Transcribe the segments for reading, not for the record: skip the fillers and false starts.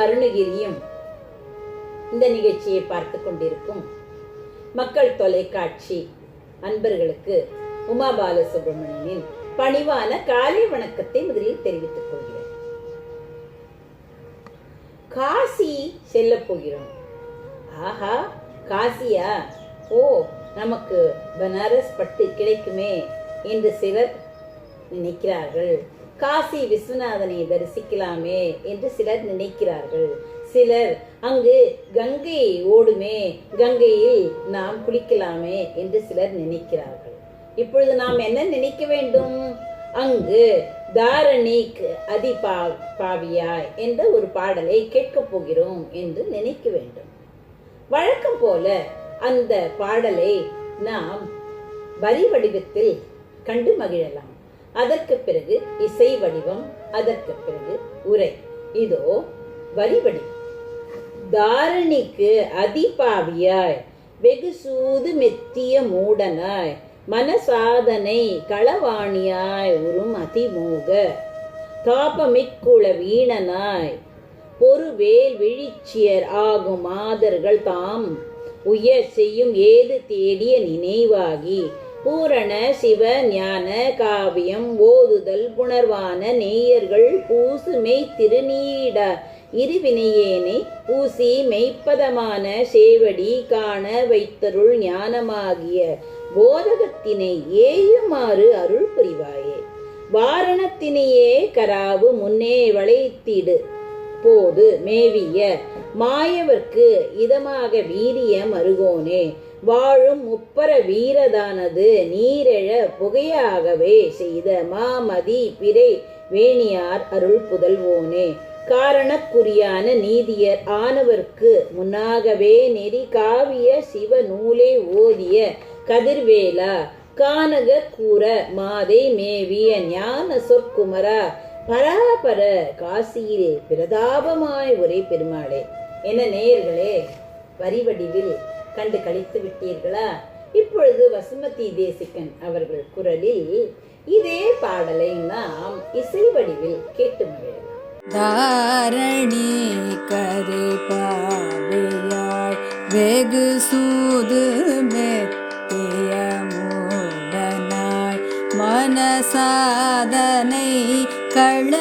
அருணகிரியும் இந்த நிகழ்ச்சியை பார்த்து கொண்டிருக்கும் மக்கள் தொலைக்காட்சி அன்பர்களுக்கு உமா பாலசுப்ரமணியனின் பணிவான காலை வணக்கத்தை முதலில் தெரிவித்துக் கொள்கிறேன். காசி செல்ல போகிறோம். ஆஹா, காசியா? ஓ, நமக்கு பனாரஸ் பட்டு கிடைக்குமே என்று சிலர் நினைக்கிறார்கள். காசி விஸ்வநாதனை தரிசிக்கலாமே என்று சிலர் நினைக்கிறார்கள். சிலர் அங்கு கங்கை ஓடுமே, கங்கையில் நாம் குளிக்கலாமே என்று சிலர் நினைக்கிறார்கள். இப்பொழுது நாம் என்ன நினைக்க வேண்டும்? அங்கு தாரணிக் அதிபாவியாய் என்ற ஒரு பாடலை கேட்கப் போகிறோம் என்று நினைக்க வேண்டும். வழக்கம் போல அந்த பாடலை நாம் வரி வடிவத்தில் கண்டு மகிழலாம். அதற்கு பிறகு இசை வடிவம், அதற்கு பிறகு உரை. இதோ வரி வடிவம். தாரணிக்கு அதிபாவியாய் வெகு சூது மெத்திய மூடனாய் மனசாதனை களவாணியாய் உறும் அதிமோக தாபமிக்குள வீணனாய் பொறுவேல் விழிச்சியர் ஆகும் மாதர்கள் தாம் உயர் செய்யும் ஏது தேடிய நினைவாகி பூரண சிவ ஞான காவியம் ஓதுதல் புணர்வான நேயர்கள் பூசு மெய் திருநீட இருவினையேனை பூசி மெய்ப்பதமான சேவடி காண வைத்தருள் ஞானமாகிய போதகத்தினை ஏயுமாறு அருள் புரிவாயே. வாரணத்தினையே கராவு முன்னே வளைத்திடு போது மேவிய மாயவர்க்கு இதமாக வீரியம் அருகோனே வாழும் முப்பர வீரதானது நீரெழ புகையாகவே செய்த மாமதி பிறை வேணியார் அருள் புதல்வோனே. காரணக்குரியான நீதியர் ஆனவர்க்கு முன்னாகவே நெறி காவிய சிவ நூலை ஓதிய கதிர்வேலா கானக கூற மாதை மேவிய ஞான சொற்குமரா பராபர காசியிலே பிரதாபமாய் ஒரே பெருமாளே. என்ன நேயர்களே, வரி வடிவில் கண்டு கழித்து விட்டீர்களா? இப்பொழுது வசுமதி தேசிகன் அவர்கள் குரலில் இதே பாடலை நாம் இசை வடிவில் கேட்டு மகிழலாம். தாரணி கரை பாவையாய் வெகு சூது மெத்திய மூடனாய் மனசாதனை களவாணியாயொரு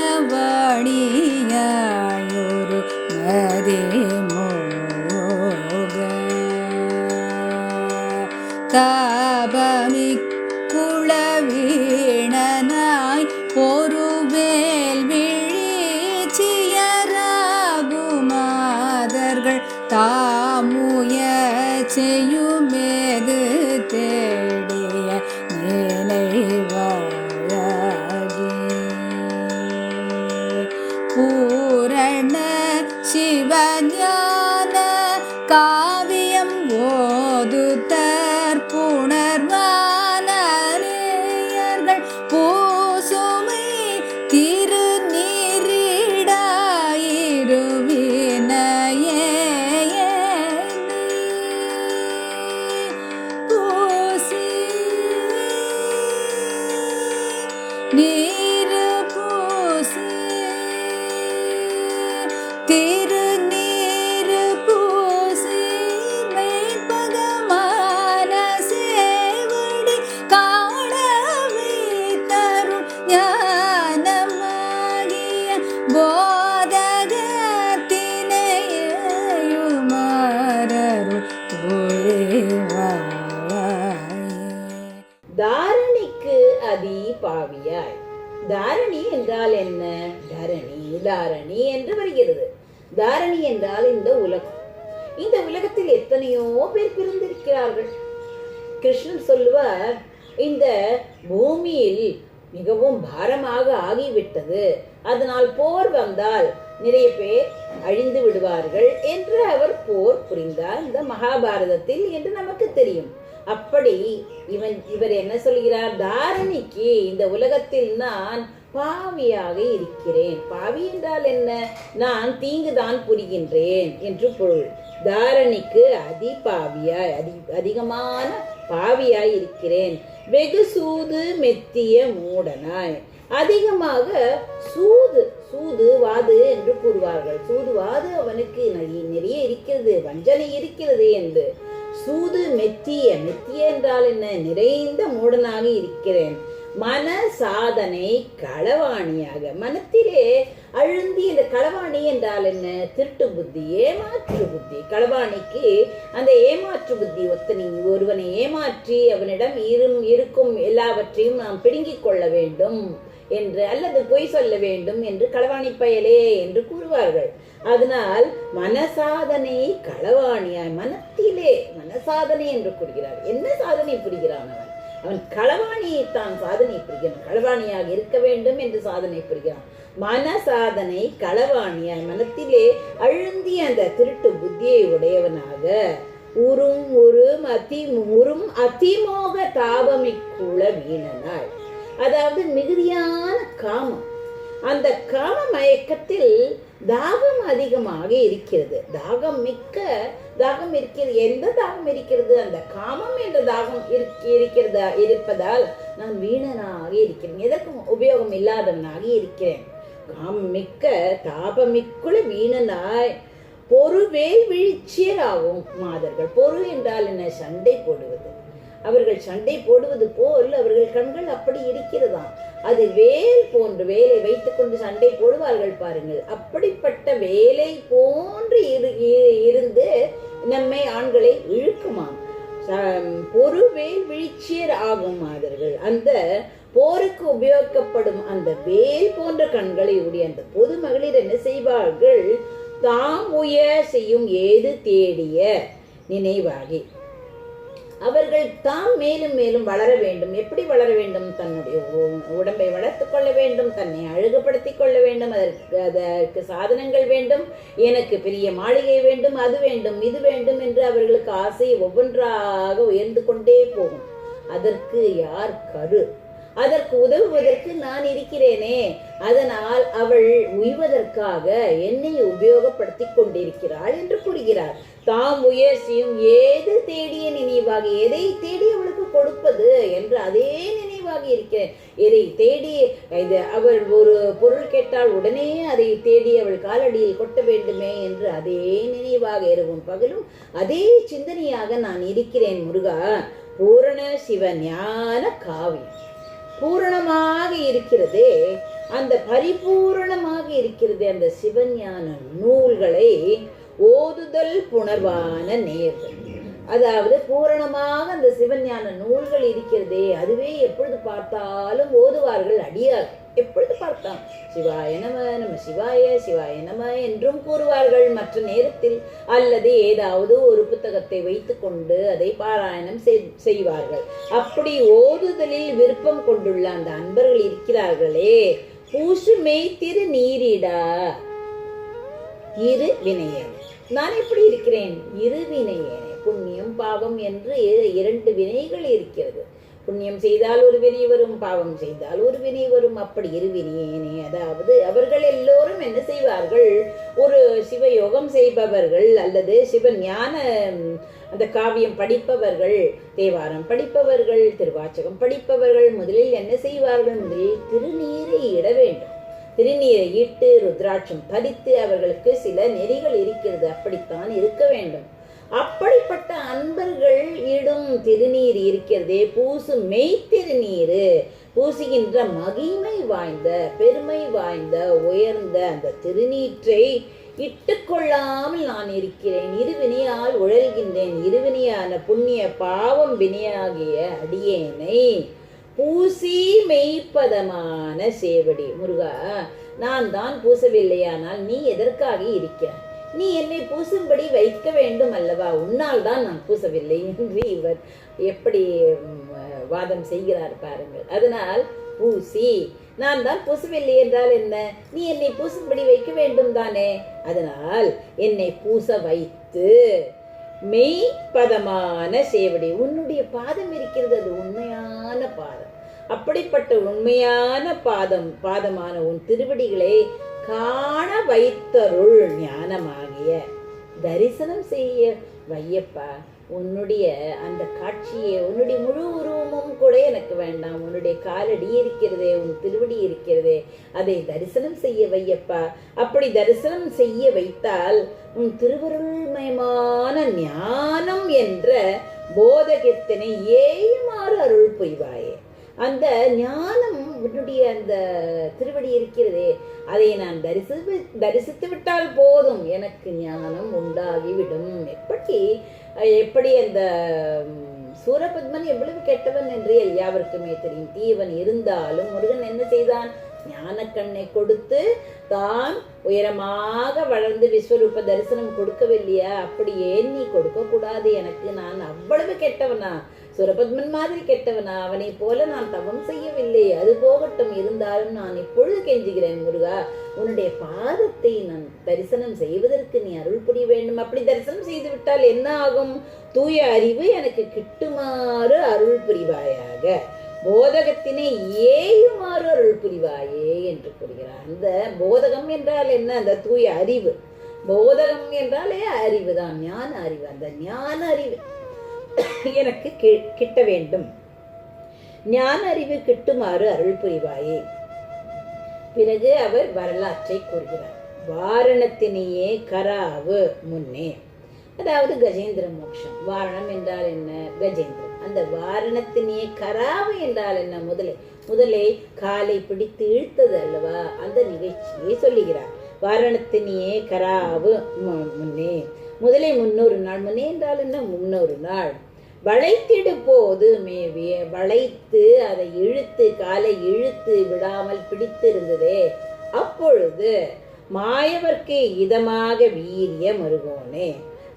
மதிமோக தாபமிக்குள வீணனாய் பொறுவேல் விழிச்சியராகுமாதர்கள் தாமுய செய்யுமேது தேடிய நினைவாயாகி பூரண சிவஞான காவியம் ஓதுதற் புணர்வான நேயர்கள் பூசுமை திருநீரிடாயிருவினையே பூசி நீரு பூசி திருநீரு பூசி மெய்ப்பதமான சேவடி காணவே தருள் ஞானமாகிய போதகத்தினையுமாறருள் புரிவாயே. தாரணிக்கு அதிபாவியாய். தாரணி என்றால் என்ன? தாரணி என்று வருகிறது. தாரணி என்றால் இந்த உலகம். இந்த உலகத்தில் எத்தனையோ பேர் பிறந்திருக்கிறார்கள். கிருஷ்ணன் சொல்லுவார், இந்த பூமியில் மிகவும் பாரமாக ஆகிவிட்டது, அதனால் போர் வந்தால் நிறைய பேர் அழிந்து விடுவார்கள் என்று அவர் போர் புரிந்தார் இந்த மகாபாரதத்தில் என்று நமக்கு தெரியும். அப்படி இவர் என்ன சொல்கிறார்? தாரணிக்கு இந்த உலகத்தில் நான் பாவியாக இருக்கிறேன். பாவி என்றால் என்ன? நான் தீங்குதான் புரிகின்றேன் என்று பொருள். தாரணிக்கு அதிபாவியாய், அதிகமான பாவியாய் இருக்கிறேன். வெகு சூது மெத்திய மூடனாய், அதிகமாக சூது வாது என்று கூறுவார்கள். சூது வாது அவனுக்கு நிறைய இருக்கிறது, வஞ்சனை இருக்கிறது என்று. சூது மெத்திய என்றால் என்ன? நிறைந்த மூடனாக இருக்கிறேன். மன சாதனை களவாணியாக, மனத்திலே அழுந்தி. இந்த களவாணி என்றால் என்ன? திருட்டு புத்தி, ஏமாற்று புத்தி. களவாணிக்கு அந்த ஏமாற்று புத்தி. ஒருவனை ஏமாற்றி அவனிடம் இருக்கும் எல்லாவற்றையும் நாம் பிடுங்கிக் கொள்ள வேண்டும் என்று, அல்லது பொய் சொல்ல வேண்டும் என்று களவாணி பயலே என்று கூறுவார்கள். அதனால் மனசாதனை களவாணியாய், மனத்திலே மனசாதனை என்று கூறுகிறார். என்ன சாதனை புரிகிறான் அவன்? அவன் களவாணியை தான் சாதனை புரிகிறான். களவாணியாக இருக்க வேண்டும் என்று சாதனை புரிகிறான். மனசாதனை களவாணியாய், மனத்திலே அழுந்திய அந்த திருட்டு புத்தியை உடையவனாக, உறும் அதிமோக தாபமிக்குள்ள வீணனாய். அதாவது மிகுதியான காமம். அந்த காம மயக்கத்தில் தாகம் அதிகமாக இருக்கிறது. தாகம் இருக்கிறது. எந்த தாகம் இருக்கிறது? அந்த காமம் என்ற தாகம் இருப்பதால் நான் வீணனாக இருக்கிறேன், எதற்கும் உபயோகம் இல்லாதவனாக இருக்கிறேன். காமம் மிக்க தாபமிக்குள்ள வீணனாய் பொறுவேல் வீழ்ச்சியராகும் மாதர்கள். பொறு என்றால் என்ன? சண்டை போடுவது. அவர்கள் சண்டை போடுவது போல் அவர்கள் கண்கள் அப்படி இருக்கிறதாம். அது வேல் போன்று, வேலை வைத்துக் கொண்டு சண்டை போடுவார்கள் பாருங்கள். அப்படிப்பட்ட வேலை போன்று இருந்து நம்மை ஆண்களை இழுக்குமாம். பொறுவேல் வீழ்ச்சியர் ஆகும் மாதர்கள். அந்த போருக்கு உபயோகிக்கப்படும் அந்த வேல் போன்ற கண்களை உடைய அந்த பொது மகளிர் என்ன செய்வார்கள்? தாம் உயர் செய்யும் ஏது தேடிய நினைவாகி அவர்கள் தாம் மேலும் மேலும் வளர வேண்டும். எப்படி வளர வேண்டும்? தன்னுடைய உடம்பை வளர்த்துக் கொள்ள வேண்டும், தன்னை அழகுபடுத்திக் கொள்ள வேண்டும், அதற்கு சாதனங்கள் வேண்டும், எனக்கு பெரிய மாளிகை வேண்டும், அது வேண்டும், இது வேண்டும் என்று அவர்களுக்கு ஆசை ஒவ்வொன்றாக உயர்ந்து கொண்டே போகும். அதற்கு யார் கரு? அதற்கு உதவுவதற்கு நான் இருக்கிறேனே. அதனால் அவள் உய்வதற்காக என்னை உபயோகப்படுத்திக் கொண்டிருக்கிறாள் என்று கூறுகிறார். தாம் முயற்சியும் ஏது தேடிய நினைவாக, எதை தேடி அவளுக்கு கொடுப்பது என்று அதே நினைவாக இருக்கிறேன். எதை தேடி அவள் ஒரு பொருள் கேட்டால் உடனே அதை தேடி அவள் காலடியில் கொட்ட வேண்டுமே என்று அதே நினைவாக இரவும் பகலும் அதே சிந்தனையாக நான் இருக்கிறேன். முருகா, பூரண சிவஞான காவியம் பூரணமாக இருக்கிறதே, அந்த பரிபூரணமாக இருக்கிறது அந்த சிவஞான நூல்களை ஓதுதல் புணர்வான நேர்கள். அதாவது பூரணமாக அந்த சிவஞான நூல்கள் இருக்கிறதே, அதுவே எப்பொழுது பார்த்தாலும் ஓதுவார்கள் அடியார்கள். எப்பொழுது பார்த்தால் சிவாய நம, நம சிவாய, சிவாய நம என்றும் கூறுவார்கள் மற்ற நேரத்தில். அல்லது ஏதாவது ஒரு புத்தகத்தை வைத்துக் கொண்டு அதை பாராயணம் செய்வார்கள். அப்படி ஓதுதலில் விருப்பம் கொண்டுள்ள அந்த அன்பர்கள் இருக்கிறார்களே, பூசு மெய்த்திரு நீரிடா இரு வினையேன். நான் எப்படி இருக்கிறேன்? இரு வினையேனே. புண்ணியம் பாவம் என்று 2 வினைகள் இருக்கிறது. புண்ணியம் செய்தால் ஒரு வினை வரும், பாவம் செய்தால் ஒரு வினை வரும். அப்படி இரு வினையேனே. அதாவது அவர்கள் எல்லோரும் என்ன செய்வார்கள்? ஒரு சிவயோகம் செய்பவர்கள் அல்லது சிவஞான அந்த காவியம் படிப்பவர்கள், தேவாரம் படிப்பவர்கள், திருவாச்சகம் படிப்பவர்கள் முதலில் என்ன செய்வார்கள்? முதலில் திருநீரை இட வேண்டும். திருநீரை இட்டு ருத்ராட்சம் தரித்து அவர்களுக்கு சில நெறிகள் இருக்கிறது, அப்படித்தான் இருக்க வேண்டும். அப்படிப்பட்ட அன்பர்கள் இடும் திருநீர் இருக்கிறதே, பூசு மெய் திருநீரு, பூசுகின்ற மகிமை வாய்ந்த பெருமை வாய்ந்த உயர்ந்த அந்த திருநீற்றை இட்டுக்கொள்ளாமல் நான் இருக்கிறேன். இருவினையால் உழல்கின்றேன். இருவினையான புண்ணிய பாவம் வினையாகிய அடியேனை பூசி மெய்ப்பதமான சேவடி. முருகா, நான் தான் பூசவில்லையானால் நீ எதற்காக இருக்கிறாய்? நீ என்னை பூசும்படி வைக்க வேண்டும் அல்லவா? உன்னால் தான் நான் பூசவில்லை என்று இவர் எப்படி வாதம் செய்கிறார் பாருங்கள். அதனால் பூசி, நான் தான் பூசவில்லை என்றால் என்ன? நீ என்னை பூசும்படி வைக்க வேண்டும் தானே. அதனால் என்னை பூச வைத்து மெய் பதமான சேவடி, உன்னுடைய பாதம் இருக்கிறது, அது உண்மையான பாதம். அப்படிப்பட்ட உண்மையான பாதமான உன் திருவடிகளை காண வைத்தருள் ஞானமாகிய தரிசனம் செய்ய வையப்பா. உன்னுடைய அந்த காட்சியை, உன்னுடைய முழு உருவமும் கூட எனக்கு வேண்டாம். உன்னுடைய காலடி இருக்கிறதே, உன் திருவடி இருக்கிறதே, அதை தரிசனம் செய்ய வையப்பா. அப்படி தரிசனம் செய்ய வைத்தால் உன் திருவருள்மயமான ஞானம் என்ற போதகத்தினை ஏயுமாறு அருள் புரிவாயே. அந்த ஞானம் உன்னுடைய அந்த திருவடி இருக்கிறதே, அதை நான் தரிசித்து விட்டால் போதும், எனக்கு ஞானம் உண்டாகிவிடும். எப்படி அந்த சூரபத்மன் எவ்வளவு கெட்டவன் என்று யாவருக்குமே தெரியும். தீவன் இருந்தாலும் முருகன் என்ன செய்தான்? ஞானக்கண்ணை கொடுத்து தான் உயரமாக வளர்ந்து விஸ்வரூப தரிசனம் கொடுக்கவில்லையா? அப்படி ஏன் நீ கொடுக்க கூடாது எனக்கு? நான் அவ்வளவு கெட்டவனா? சூரபத்மன் மாதிரி கெட்டவனா? அவனை போல நான் தவம் செய்யவில்லை. அது போகட்டும், இருந்தாலும் நான் இப்பொழுது கெஞ்சுகிறேன் முருகா, உன்னுடைய பாதத்தை நான் தரிசனம் செய்வதற்கு நீ அருள் புரிய வேண்டும். அப்படி தரிசனம் செய்து விட்டால் என்ன ஆகும்? தூய அறிவு எனக்கு கிட்டுமாறு அருள் புரிவாயாக, போதகத்தினை ஏயுமாறு அருள் புரிவாயே என்று கூறுகிறார். அந்த போதகம் என்றால் என்ன? அந்த தூய அறிவு. போதகம் என்றாலே அறிவுதான், ஞான அறிவு. அந்த ஞான அறிவு எனக்கு கிட்ட வேண்டும். ஞான அறிவு கிட்டுமாறு அருள் புரிவாயே. பிறகு அவர் வரலாற்றை கூறுகிறார். வாரணத்தினையே கராவு முன்னே, அதாவது கஜேந்திர மோட்சம். வாரணம் என்றால் என்ன? கஜேந்திரம். அந்த வாரணத்தினையே கராவு என்றால் என்ன? முதலே காலை பிடித்து இழுத்தது அல்லவா, அந்த நிகழ்ச்சியை சொல்லுகிறார். வாரணத்தினையே கராவு முன்னே, முதலே 300 நாள். முன்னே என்றால் என்ன? 300 நாள். வளைத்திடு போது மேவிய, வளைத்து அதை இழுத்து, காலை இழுத்து விடாமல் பிடித்திருந்ததே, அப்பொழுது மாயவர்க்கு இதமாக வீரிய மருகோனே.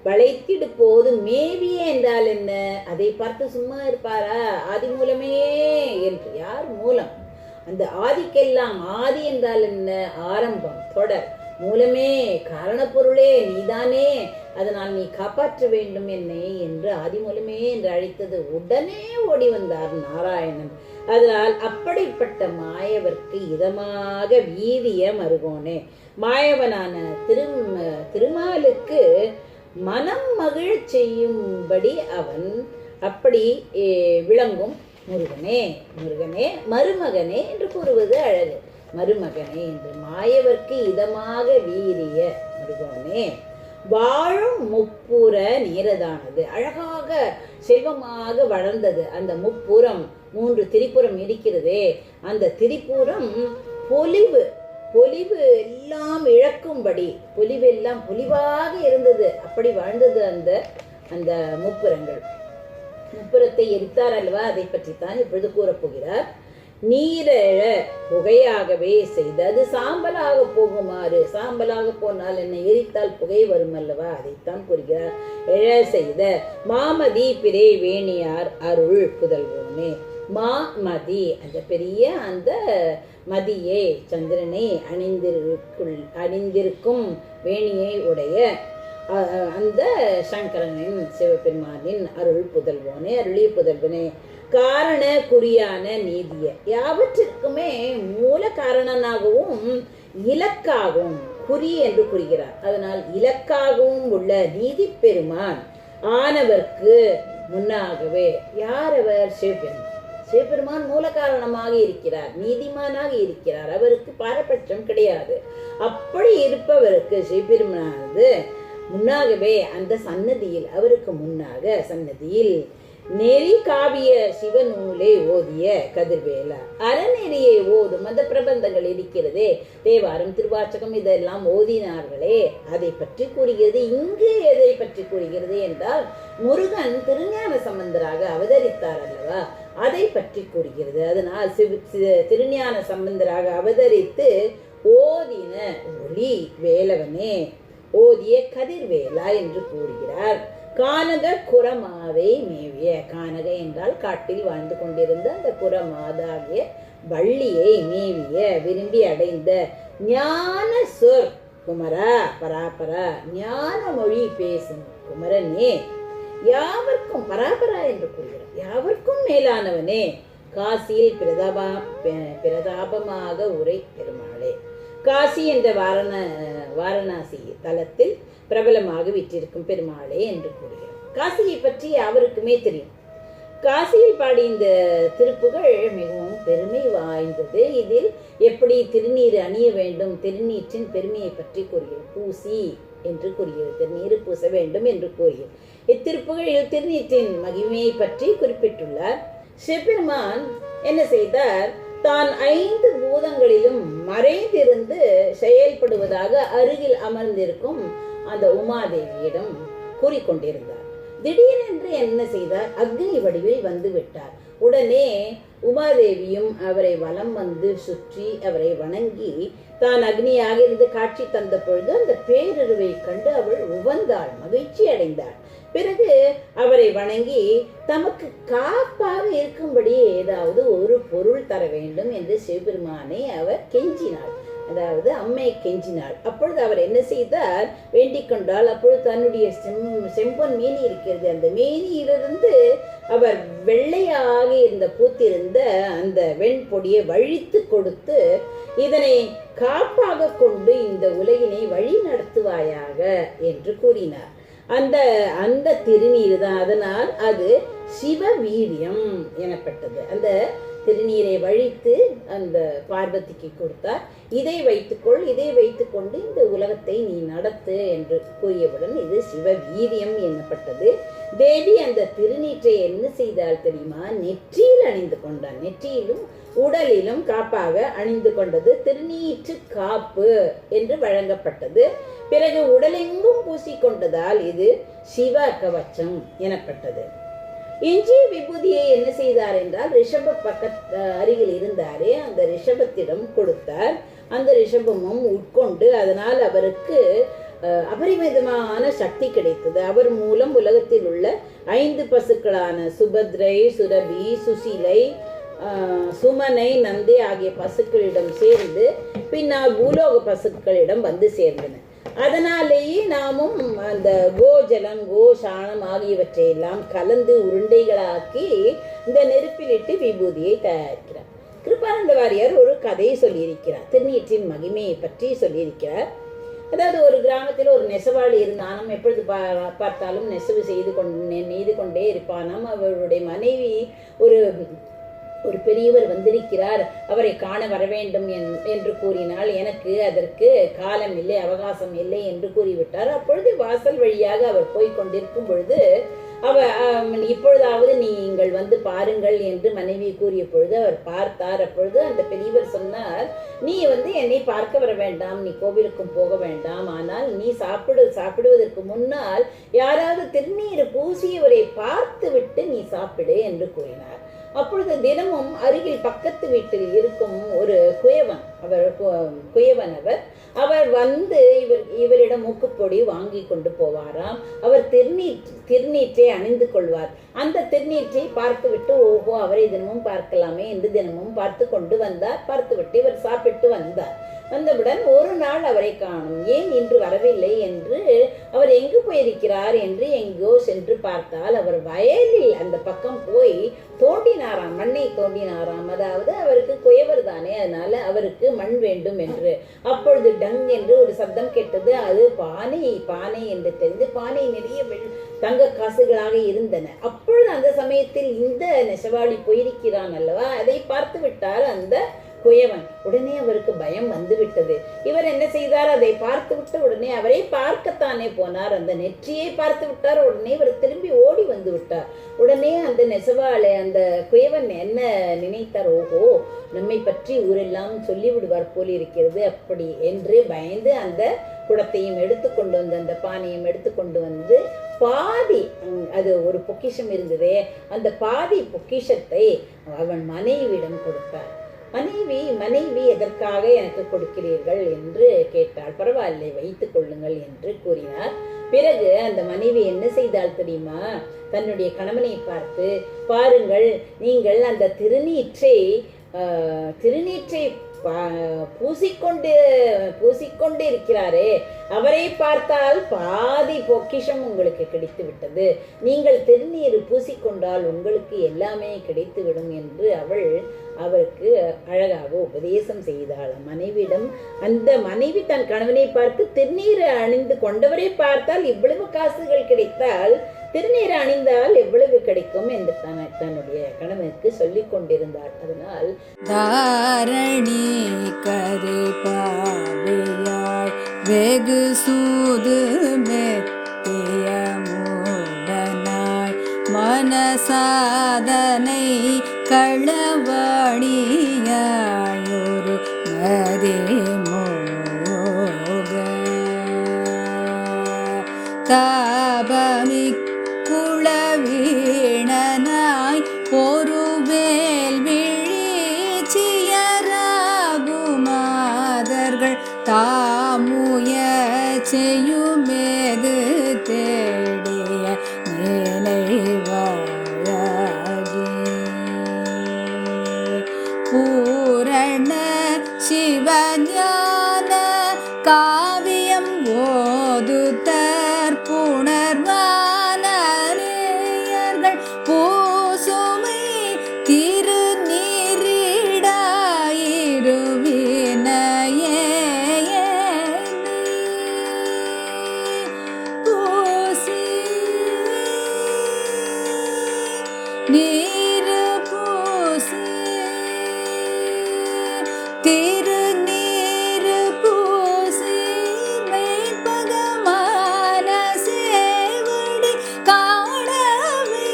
வளைத்திடு போது மேவிய என்றால் என்ன? அதை பார்த்து சும்மா இருப்பாரா? ஆதி மூலமே என்று. யார் மூலம்? அந்த ஆதிக்கெல்லாம் ஆதி என்றால் என்ன? ஆரம்பம், தொடர். மூலமே, காரணப்பொருளே நீதானே, அதனால் நீ காப்பாற்ற வேண்டும் என்னை என்று ஆதி மூலமே என்று அழைத்தது. உடனே ஓடி வந்தார் நாராயணன். அதனால் அப்படிப்பட்ட மாயவர்க்கு இதமாக வீரிய மருகோனே, மாயவனான திருமாலுக்கு மனம் மகிழச் செய்யும்படி அவன் அப்படி விளங்கும் முருகனே. முருகனே மருமகனே என்று கூறுவது அழகு. மருமகனே என்று. மாயவர்க்கு இதமாக வீரிய மருகோனே. வாழும் முப்புற நீரதானது, அழகாக செல்வமாக வளர்ந்தது அந்த முப்புறம். 3 திரிபுரம் இருக்கிறதே, அந்த திரிபுரம் பொலிவு எல்லாம் இழக்கும்படி, பொலிவு எல்லாம் பொலிவாக இருந்தது. அப்படி வாழ்ந்தது அந்த முப்புறங்கள். முப்புறத்தை எரித்தார் அல்லவா, அதை பற்றித்தான் இப்பொழுது கூறப்போகிறார். நீரெழ புகையாகவே செய்து, அது சாம்பலாக போகுமாறு. சாம்பலாக போனால் என்ன? எரித்தால் புகை வரும் அல்லவா, அதைத்தான் கூறுகிறார். எழ செய்த மாமதி பிறை வேணியார் அருள் புதல்வோனே. மாமதி, அந்த பெரிய அந்த மதியை, சந்திரனை அணிந்திருக்கும் வேணியை உடைய அந்த சங்கரனின், சிவபெருமானின் அருள் புதல்வோனே, அருளிய புதல்வனே. காரண குறியான நீதிய, யாவற்றிற்குமே மூல காரணனாகவும் இலக்காகவும் குறி என்று கூறுகிறார். அதனால் இலக்காகவும் உள்ள நீதி பெருமான் ஆனவர்க்கு முன்னாகவே. யார் அவர்? சிவபெருமான். சிவபெருமான் மூல காரணமாக இருக்கிறார், நீதிமானாக இருக்கிறார். அவருக்கு பாரபட்சம் கிடையாது. அப்படி இருப்பவருக்கு சிவபெருமானது முன்னாகவே அந்த சன்னதியில், அவருக்கு முன்னாக சன்னதியில் நெறி காவிய சிவநூலை ஓதிய கதிர்வேலா, அறநெறியை ஓதும் அந்த பிரபந்தங்கள் இருக்கிறதே, தேவாரம், திருவாச்சகம், இதெல்லாம் ஓதினார்களே, அதை பற்றி கூறுகிறது. இங்கு எதை பற்றி கூறுகிறது என்றால், முருகன் திருஞான சம்பந்தராக அவதரித்தார் அல்லவா, அதை பற்றி கூறுகிறது. அதனால் திருஞான சம்பந்தராக அவதரித்து ஓதின ஒளி வேலவனே, ஓதிய கதிர்வேலா என்று கூறுகிறார். கானக குரமாதை மேவிய, கானக என்றால் காட்டில் வாழ்ந்து கொண்டிருந்த அந்த குரமாதாகிய வள்ளியை மேவிய, விரும்பி அடைந்த ஞான சொற் குமரா பராபரா, ஞான மொழி பேசும் குமரனே, யாவர்க்கும் பராபரா என்று கூறுகிறார், யாவர்க்கும் மேலானவனே, காசியில் பிரதாபமாக உரை பெருமாளே. காசி என்ற வாரணாசி தலத்தில் பிரபலமாக விற்றிருக்கும் பெருமாளே என்று கூறுகிறார். காசியை பற்றி அவருக்குமே தெரியும். காசியில் பாடிய இந்த திருப்புகள் மிகவும் பெருமை வாய்ந்தது. இதில் எப்படி திருநீர் அணிய வேண்டும், திருநீற்றின் பெருமையை பற்றி கூறுகிறது. பூசி என்று கூறுகிறது, திருநீர் பூச வேண்டும் என்று கூறுகிறது. இத்திருப்புகளில் திருநீற்றின் மகிமையை பற்றி குறிப்பிட்டுள்ளார். சிவபெருமான் என்ன செய்தார்? தான் 5 பூதங்களிலும் மறைந்திருந்து செயல்படுவதாக அருகில் அமர்ந்திருக்கும் அந்த உமாதேவியிடம் கூறிக்கொண்டிருந்தார். திடீரென்று என்ன செய்தார்? அக்னி வடிவில் வந்து விட்டார். உடனே உமாதேவியும் அவரை வலம் வந்து சுற்றி அவரை வணங்கி தான் அக்னியாக இருந்து காட்சி தந்த பொழுது அந்த பேரருவை கண்டு அவள் உவந்தாள், மகிழ்ச்சி அடைந்தாள். பிறகு அவரை வணங்கி தமக்கு காப்பாக இருக்கும்படி ஏதாவது ஒரு பொருள் தர வேண்டும் என்று சிவபெருமானை அவர் கெஞ்சினாள். அதாவது அம்மை கெஞ்சினாள். அப்பொழுது அவர் என்ன செய்தார்? வேண்டிக் கொண்டால் அப்பொழுது தன்னுடைய செம்பொன் மேனி இருக்கிறது, அந்த மேனியிலிருந்து அவர் வெள்ளையாக இருந்த பூத்திருந்த அந்த வெண்பொடியை வழித்து கொடுத்து, இதனை காப்பாக கொண்டு இந்த உலகினை வழி நடத்துவாயாக என்று கூறினார். அந்த திருநீர் தான், அதனால் அது சிவவீரியம் எனப்பட்டது. அந்த திருநீரை வழித்து அந்த பார்வதிக்கு கொடுத்தார். இதை வைத்துக்கொள், இதை வைத்துக்கொண்டு இந்த உலகத்தை நீ நடத்து என்று கூறியவுடன் இது சிவவீரியம் எனப்பட்டது. தேவி அந்த திருநீற்றை என்ன செய்தால் தெரியுமா? நெற்றியில் அணிந்து கொண்டார். நெற்றியிலும் உடலிலும் காப்பாக அணிந்து கொண்டது திருநீற்று காப்பு என்று வழங்கப்பட்டது. பிறகு உடலெங்கும் பூசிக்கொண்டதால் இது சிவ கவச்சம் எனப்பட்டது. எஞ்சிய விபூதியை என்ன செய்தார் என்றால், ரிஷப அருகில் இருந்தாரே அந்த ரிஷபத்திடம் கொடுத்தார். அந்த ரிஷபமும் உட்கொண்டு அதனால் அவருக்கு அபரிமிதமான சக்தி கிடைத்தது. அவர் மூலம் உலகத்தில் உள்ள 5 பசுக்களான சுபத்ரை, சுரபி, சுசிலை, சுமனை, நந்தி ஆகிய பசுக்களிடம் சேர்ந்து பின்னால் பூலோக பசுக்களிடம் வந்து சேர்ந்தன. அதனாலேயே நாமும் அந்த கோஜலம், கோசாணம் ஆகியவற்றை எல்லாம் கலந்து உருண்டைகளாக்கி இந்த நெருப்பிலிட்டு விபூதியை தயாரிக்கிறார். கிருபானந்த வாரியார் ஒரு கதையை சொல்லியிருக்கிறார். திருநீற்றின் மகிமையை பற்றி சொல்லியிருக்கிறார். அதாவது ஒரு கிராமத்தில் ஒரு நெசவாளி இருந்தானாம். எப்பொழுது பார்த்தாலும் நெசவு நெய்து கொண்டே இருப்பானாம். அவருடைய மனைவி ஒரு பெரியவர் வந்திருக்கிறார், அவரை காண வர வேண்டும் என்று கூறினால், எனக்கு அதற்கு காலம் இல்லை, அவகாசம் இல்லை என்று கூறிவிட்டார். அப்பொழுது வாசல் வழியாக அவர் போய் கொண்டிருக்கும் பொழுது இப்பொழுதாவது நீங்கள் வந்து பாருங்கள் என்று மனைவி கூறிய பொழுது அவர் பார்த்தார். அப்பொழுது அந்த பெரியவர் சொன்னார், நீ என்னை பார்க்க வர வேண்டாம், நீ கோவிலுக்கும் போக வேண்டாம், ஆனால் நீ சாப்பிடுவதற்கு முன்னால் யாராவது திருநீர் பூசியவரை பார்த்து விட்டு நீ சாப்பிடு என்று கூறினார். அப்பொழுது தினமும் அருகில் பக்கத்து வீட்டில் இருக்கும் ஒரு குயவன் அவர் வந்து இவரிடம் மூக்குப்பொடி வாங்கி கொண்டு போவாராம். அவர் திருநீற்றை அணிந்து கொள்வார். அந்த திருநீற்றை பார்த்துவிட்டு ஓஹோ அவரை தினமும் பார்க்கலாமே என்று தினமும் பார்த்துவிட்டு இவர் சாப்பிட்டு வந்தவுடன் ஒரு நாள் அவரை காணும். ஏன் இன்று வரவில்லை என்று, அவர் எங்கு போயிருக்கிறார் என்று எங்கோ சென்று பார்த்தால் அவர் வயலில் அந்த பக்கம் போய் தோண்டினாராம், மண்ணை தோண்டினாராம். அதாவது அவருக்கு குயவர் தானே, அதனால அவருக்கு மண் வேண்டும் என்று. அப்பொழுது டங் என்று ஒரு சப்தம் கேட்டது. அது பானை என்று தெரிந்து பானை நிறைய தங்க காசுகளாக இருந்தன. அப்பொழுது அந்த சமயத்தில் இந்த நெசவாளி போயிருக்கிறான் அல்லவா, அதை பார்த்து விட்டார் அந்த குயவன். உடனே அவருக்கு பயம் வந்து விட்டது. இவர் என்ன செய்தார்? அதை பார்த்து விட்டு உடனே அவரை பார்க்கத்தானே போனார். அந்த நெற்றியை பார்த்து விட்டார். உடனே இவர் திரும்பி ஓடி வந்து விட்டார். உடனே அந்த நெசவாளை அந்த குயவன் என்ன நினைத்தார்? ஓஹோ நம்மை பற்றி ஊரெல்லாம் சொல்லிவிடுவார் போல் இருக்கிறது அப்படி என்று பயந்து அந்த குடத்தையும் எடுத்துக்கொண்டு வந்து அந்த பானையும் எடுத்துக்கொண்டு வந்து பாதி, அது ஒரு பொக்கிஷம் இருந்ததே, அந்த பாதி பொக்கிஷத்தை அவன் மனைவியிடம் கொடுத்தார். மனைவி எதற்காக எனக்கு கொடுக்கிறீர்கள் என்று கேட்டாள். பரவாயில்லை வைத்துக் கொள்ளுங்கள் என்று கூறினார். பிறகு அந்த மனைவி என்ன செய்தால் தெரியுமா? தன்னுடைய கணவனை பார்த்து, பாருங்கள் நீங்கள் அந்த திருநீற்றை பூசிக்கொண்டு இருக்கிறாரே, அவரை பார்த்தால் பாதி பொக்கிஷம் உங்களுக்கு கிடைத்து விட்டது, நீங்கள் திருநீர் பூசிக்கொண்டால் உங்களுக்கு எல்லாமே கிடைத்துவிடும் என்று அவருக்கு அழகாக உபதேசம் செய்தாள் மனைவியிடம். அந்த மனைவி தன் கணவனை பார்த்து, திருநீர் அணிந்து கொண்டவரை பார்த்தால் இவ்வளவு காசுகள் கிடைத்தால் திருநீர் அணிந்தால் எவ்வளவு கிடைக்கும் என்று தன்னுடைய கணவனுக்கு சொல்லிக் கொண்டிருந்தாள். அதனால் தாரணி கரை பாவையாய் வெகு சூது மெத்திய மூடனாய் மனசாதனை களவாணியாயொரு மதி மோக தாபமி குளவீணனாய் ஒரு வேல் விழிச்சியராகுமாதர்கள் தாமுய செய்யுமேது தேடிய நினைவாழகி பூரண சிவஞான காவியம் ஓதுதற் புணர்வானர்கள் பூசுமை திருநீரிடாயிருவினையே பூசி நீரு பூசி திருநீரு பூசி மெய்ப்பகமான சேவடி காணவே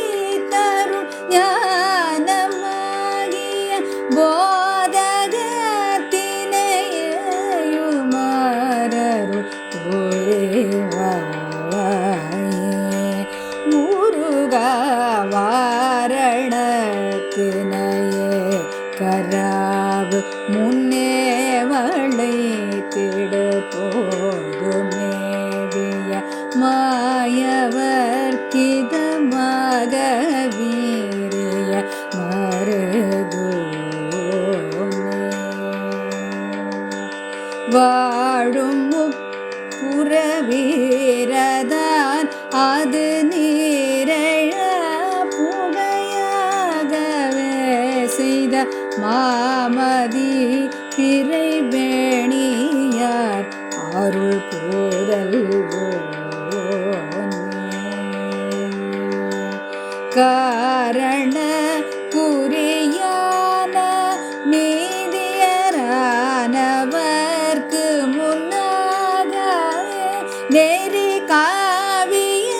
தருள் ஞானமாகிய போதகத்தினையுமாரருள் முருகா வாரணத்தினையே கராவு முன்னே வளைத்திடு போது மேவிய மாயவர்க்கிதமாக வீரிய மருகோனே வாழும் முப்புறவீரதான் அது நீரழ புகையாகவே செய்த மாமதி பிறை வேணியார் அருள் போதல் காரண குறியான நீதியரானவர்க்கு முன்னாக நெறி காவிய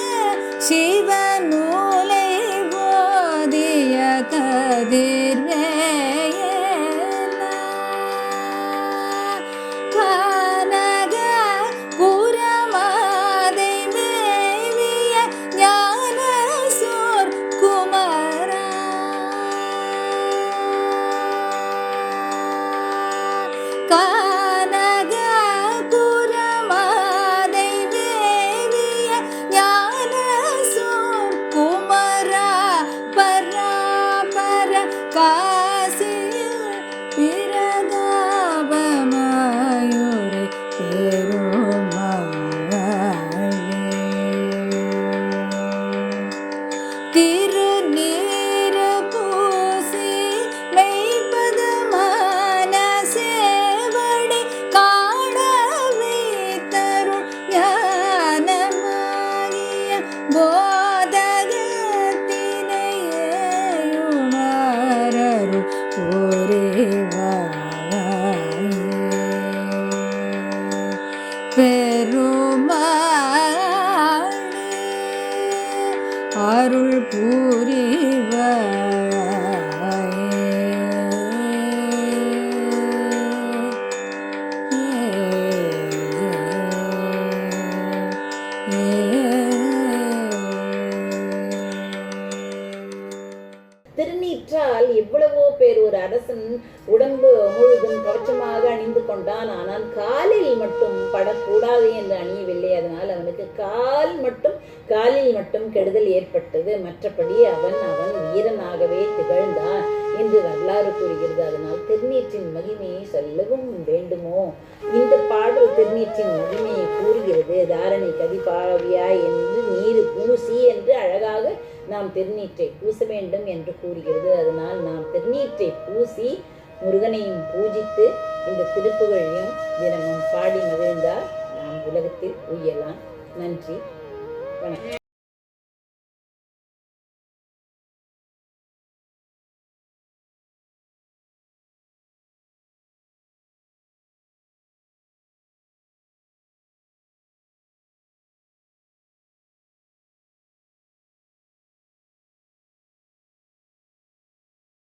சிவநூலை போதிய கதிர்வேயன கனக புறமாதை மேவிய ஞான சோர் குமரா கனக புறமாதை மேவிய ஞான சோர் குமரா பராபர காசிய பிரதாபமாயுரை பெருமாளே திருநீரு பூசி மெய்ப்பதமான சேவடி காணவே தருள் ஞானமாகிய போதகத்தினையுமாரருள் பெருமாளே அருள் திருநீற்றால் எவ்வளவோ பேர் ஒரு அரசன் உடம்பு முழுதும் கவச்சமாக அணிந்து கொண்டான். ஆனால் காலில் மட்டும் படக்கூடாது என்று அணியவில்லை. அதனால் அவனுக்கு காலில் மட்டும் கெடுதல் ஏற்பட்டது. மற்றபடி அவன் வீரனாகவே திகழ்ந்தான் என்று வரலாறு கூறுகிறது. அதனால் திருநீற்றின் மகிமையை சொல்லவும் வேண்டுமோ? இந்த பாடல் திருநீற்றின் மகிமையை கூறுகிறது. தாரணை கதிபாவியாய் என்று நீரு பூசி என்று அழகாக நாம் திருநீற்றை பூச வேண்டும் என்று கூறுகிறது. அதனால் நாம் திருநீற்றை பூசி முருகனையும் பூஜித்து இந்த திருப்புகழையும் தினமும் பாடி மகிழ்ந்தால் நாம் உலகத்தில் உய்யலாம். நன்றி, வணக்கம்.